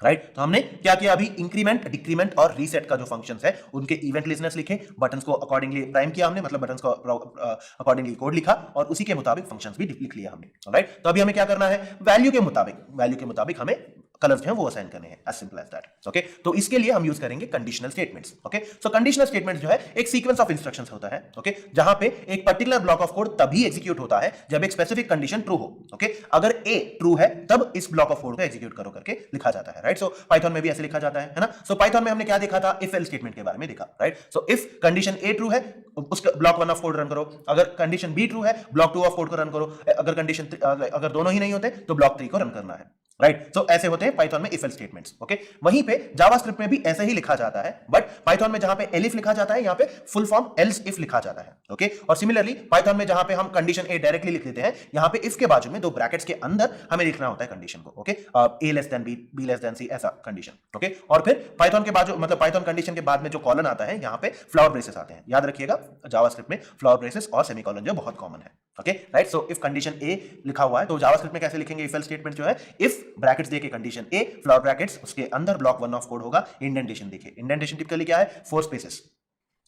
राइट, तो हमने क्या किया, अभी इंक्रीमेंट, डिक्रीमेंट और रीसेट का जो फंक्शंस है उनके इवेंट लिस्टनर्स लिखे, बटन्स को अकॉर्डिंगली प्राइम किया हमने, मतलब बटन्स को अकॉर्डिंगली कोड लिखा और उसी के मुताबिक फंक्शंस भी लिख लिया हमने। राइट, तो अभी हमें क्या करना है, वैल्यू के मुताबिक हमें कलर्स जो है वो असाइन करने हैं, as simple as that. Okay, तो इसके लिए हम यूज करेंगे conditional statements. Okay, so conditional statements जो है एक सीक्वेंस ऑफ इंस्ट्रक्शंस होता है, ओके, जहां पे एक पर्टिकुलर ब्लॉक ऑफ कोड तभी एग्जीक्यूट होता है जब एक स्पेसिफिक कंडीशन ट्रू हो। ओके, अगर ए ट्रू है तब इस ब्लॉक ऑफ कोड को एग्जीक्यूट करो करके लिखा जाता है। राइट, सो पाइथन में भी ऐसे लिखा जाता है ना। सो पाइथन में हमने क्या देखा था, इफ एल्स स्टेटमेंट के बारे में देखा। Right, so if condition A true है उसका ब्लॉक 1 ऑफ कोड रन करो, अगर कंडीशन बी ट्रू है ब्लॉक 2 ऑफ कोड को रन करो, अगर दोनों ही नहीं होते तो ब्लॉक 3 को रन करना है। राइट, सो ऐसे होते हैं पाइथन में इफ एल्स स्टेटमेंट्स। ओके, वहीं पे जावास्क्रिप्ट में भी ऐसे ही लिखा जाता है, बट पाइथन में जहां पे एलिफ लिखा जाता है, यहां पे फुल फॉर्म एल्स इफ लिखा जाता है। ओके, और सिमिलरली पाइथन में जहां पे हम कंडीशन ए डायरेक्टली लिख देते हैं, यहां पे इफ के बाजू में 2 ब्रैकेट्स के अंदर हमें लिखना होता है कंडीशन को। Okay, A less than B, B less than C, ऐसा कंडीशन। ओके, और फिर पाइथन के बाजू, मतलब पाइथन कंडीशन के बाद में जो कॉलन आता है, यहां पे फ्लावर ब्रेसेस आते हैं। याद रखिएगा, जावास्क्रिप्ट में फ्लावर ब्रेसेस और सेमीकोलन जो बहुत कॉमन है। Okay, right, so if condition A लिखा हुआ है तो जावास्क्रिप्ट में कैसे लिखेंगे, इफ एल्स स्टेटमेंट जो है, इफ ब्रैकेट्स देके कंडीशन ए, फ्लावर ब्रैकेट्स, उसके अंदर ब्लॉक 1 ऑफ कोड होगा, इंडेंटेशन देखिए, इंडेंटेशन टिपिकली क्या है, 4 स्पेसेस।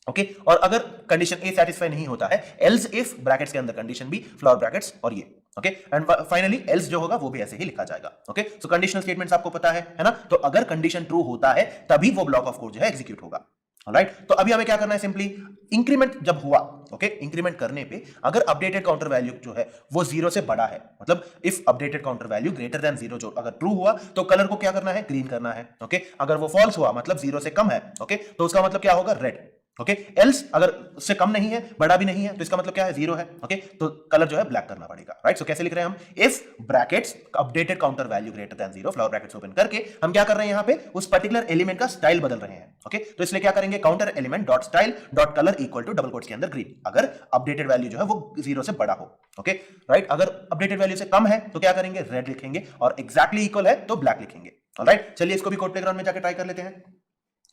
ओके, और अगर कंडीशन ए सेटिस्फाई नहीं होता है, एल्स इफ ब्रैकेट्स के अंदर कंडीशन बी, फ्लावर ब्रैकेट्स और ये। ओके, एंड फाइनली एल्स जो होगा वो भी ऐसे ही लिखा जाएगा। ओके, सो कंडीशनल स्टेटमेंट्स आपको पता है ना, तो अगर कंडीशन ट्रू होता है तभी वो ब्लॉक ऑफ कोड जो है एग्जीक्यूट होगा। ऑलराइट, तो अभी हमें क्या करना है, सिंपली इंक्रीमेंट जब हुआ, ओके, इंक्रीमेंट करने पे अगर अपडेटेड काउंटर वैल्यू जो है वो 0 से बड़ा है, मतलब if updated counter value greater than 0 जो अगर ट्रू हुआ तो कलर को क्या करना है, ग्रीन करना है। ओके, अगर वो फॉल्स हुआ, मतलब 0 से कम है, ओके, तो उसका मतलब क्या होगा, रेड। ओके, एल्स अगर उससे कम नहीं है, बड़ा भी नहीं है, तो इसका मतलब क्या है, 0 है। ओके, तो कलर जो है ब्लैक करना पड़ेगा। राइट, सो कैसे लिख रहे हैं हम, if brackets updated counter value greater than 0, flower brackets open करके हम क्या कर रहे हैं, यहां पे उस पर्टिकुलर एलिमेंट का स्टाइल बदल रहे हैं। ओके, तो इसलिए क्या करेंगे, counter element dot style dot colour equal to double quotes के अंदर ग्रीन, अगर अपडेटेड वैल्यू जो है वो 0 से बड़ा हो। ओके, राइट, अगर अपडेटेड वैल्यू से कम है तो क्या करेंगे, रेड लिखेंगे, और एग्जैक्टली इक्वल है तो ब्लैक लिखेंगे। ऑलराइट, चलिए इसको भी कोड प्लेग्राउंड में जाकर ट्राई कर लेते हैं।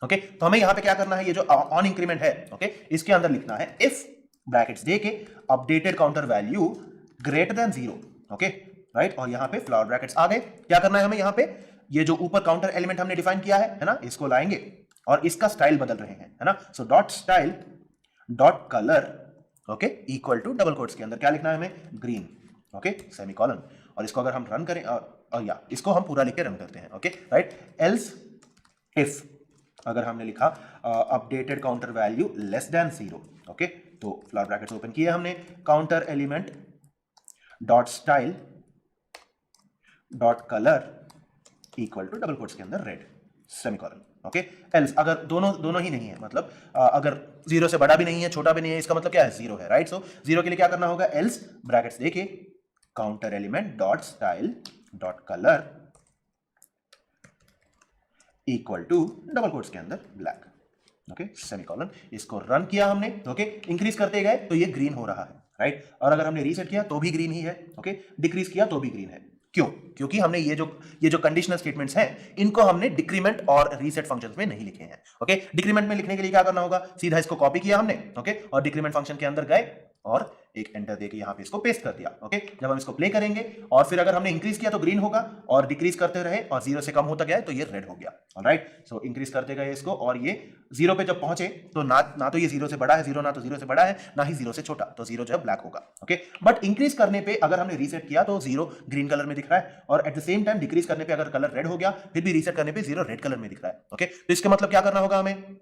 ओके, तो हमें यहां पे क्या करना है, ये जो ऑन इंक्रीमेंट है, ओके, इसके अंदर लिखना है इफ ब्रैकेट्स देके updated counter value greater than 0। Okay, right, और यहां पे फ्लावर ब्रैकेट्स आ गए। क्या करना है हमें, यहां पे ये जो ऊपर काउंटर एलिमेंट हमने डिफाइन किया है ना, इसको लाएंगे और इसका स्टाइल बदल रहे हैं, है ना। So dot style dot colour, okay, equal to double quotes के अंदर क्या लिखना है हमें, ग्रीन, ओके, सेमीकोलन, और इसको अगर हम रन करें, और या इसको हम पूरा लिख के रन करते हैं। ओके, राइट, एल्स इफ अगर हमने लिखा updated counter value less than 0, okay, तो फ्लावर ब्रैकेट्स ओपन किए हमने, counter element dot style dot colour equal to double quotes के अंदर रेड, सेमीकोलन। ओके, एल्स अगर दोनों ही नहीं है, मतलब अगर 0 से बड़ा भी नहीं है, छोटा भी नहीं है, इसका मतलब क्या है, 0 है। राइट, सो 0 के लिए क्या करना होगा, एल्स ब्रैकेट्स देके counter element dot style dot colour equal to double quotes के अंदर ब्लैक, ओके, सेमीकोलन। इसको रन किया हमने, ओके, इंक्रीज करते गए तो ये ग्रीन हो रहा है। राइट, और अगर हमने रीसेट किया तो भी ग्रीन ही है। ओके, डिक्रीज किया तो भी ग्रीन है। क्यों, क्योंकि हमने ये जो कंडीशनल स्टेटमेंट्स हैं इनको हमने डिक्रीमेंट और रीसेट फंक्शंस में नहीं लिखे हैं। ओके, डिक्रीमेंट में लिखने के लिए क्या करना होगा, सीधा इसको कॉपी किया हमने, ओके, और डिक्रीमेंट फंक्शन के अंदर गए और एक एंटर देके यहां पे इसको पेस्ट कर दिया। ओके, जब हम इसको प्ले करेंगे और फिर अगर हमने इंक्रीज किया तो ग्रीन होगा, और डिक्रीज करते रहे और 0 से कम होता गया तो ये रेड हो गया। ऑलराइट, सो इंक्रीज करते गए इसको, और ये 0 पे जब पहुंचे तो ना तो ये 0 से बड़ा है, 0 ना तो 0 से बड़ा है, ना ही 0 से छोटा, तो 0 जो है ब्लैक होगा। ओके, बट इंक्रीज करने पे अगर हमने रीसेट किया तो 0 ग्रीन कलर में दिख रहा है, और eight the same time decrease करने पे अगर कलर रेड हो गया, फिर भी रीसेट करने पे 0 रेड कलर में दिख रहा है। ओके, तो इसका मतलब क्या करना होगा हमें,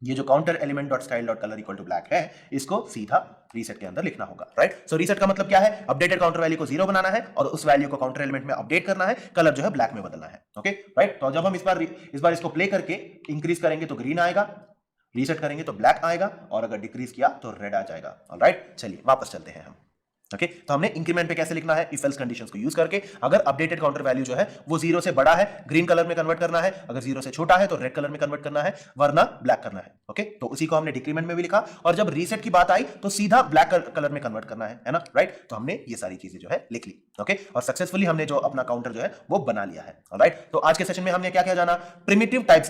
ये जो counter element dot style dot colour equal to black है, इसको सीधा रीसेट के अंदर लिखना होगा। राइट, सो रीसेट का मतलब क्या है, अपडेटेड काउंटर वैल्यू को 0 बनाना है और उस वैल्यू को काउंटर एलिमेंट में अपडेट करना है, कलर जो है ब्लैक में बदलना है। ओके, राइट, तो जब हम इस बार इसको प्ले करके इंक्रीज करेंगे तो ग्रीन आएगा, रीसेट करेंगे तो ब्लैक आएगा, और अगर डिक्रीज किया तो रेड आ जाएगा। ऑलराइट, चलिए वापस चलते हैं हम। ओके तो हमने इंक्रीमेंट पे कैसे लिखना है, इफ एल्स कंडीशंस को यूज करके, अगर अपडेटेड काउंटर वैल्यू जो है वो 0 से बड़ा है ग्रीन कलर में कन्वर्ट करना है, अगर 0 से छोटा है तो रेड कलर में कन्वर्ट करना है, वरना ब्लैक करना है। ओके तो उसी को हमने डिक्रीमेंट में भी लिखा, और जब रीसेट की बात आई तो सीधा ब्लैक कलर में कन्वर्ट करना है ना, राइट। तो हमने ये सारी चीजें जो है लिख ली। ओके और सक्सेसफुली हमने जो अपना काउंटर जो है वो बना लिया है। ऑलराइट तो आज के सेशन में हमने क्या क्या जाना, प्रिमिटिव टाइप्स क्या